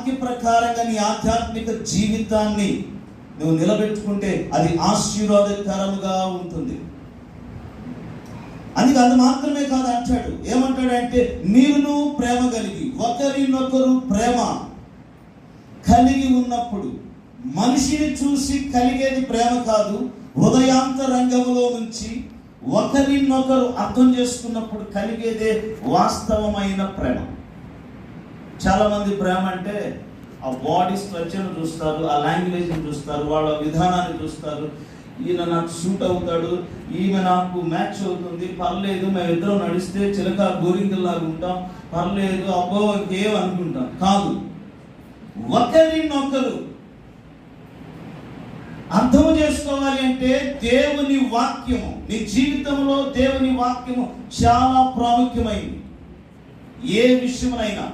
వాక్య ప్రకారంగా నీ ఆధ్యాత్మిక జీవితాన్ని నువ్వు నిలబెట్టుకుంటే అది ఆశీర్వాదకరముగా ఉంటుంది. అందుకే అది మాత్రమే కాదు అంటాడు. ఏమంటాడంటే మీరును ప్రేమ కలిగి ఒకరినొకరు ప్రేమ కలిగి ఉన్నప్పుడు, మనిషిని చూసి కలిగేది ప్రేమ కాదు, హృదయాంతరంగంలో నుంచి ఒకరినొకరు అర్థం చేసుకున్నప్పుడు కలిగేదే వాస్తవమైన ప్రేమ. చాలా మంది ప్రేమ అంటే ఆ బాడీ స్ట్రక్చర్ను చూస్తారు, ఆ లాంగ్వేజ్ని చూస్తారు, వాళ్ళ విధానాన్ని చూస్తారు. ఈయన నాకు సూట్ అవుతాడు, ఈమె నాకు మ్యాచ్ అవుతుంది, పర్లేదు, మేము ఇద్దరం నడిస్తే చిలక గోరింకల్లాగా ఉంటాం, పర్లేదు, అబ్బో ఇంకేం అనుకుంటాం. కాదు, ఒకరినొకరు అర్థం చేసుకోవాలి అంటే దేవుని వాక్యము, నీ జీవితంలో దేవుని వాక్యము చాలా ప్రాముఖ్యమైనది. ఏ విషయమైనా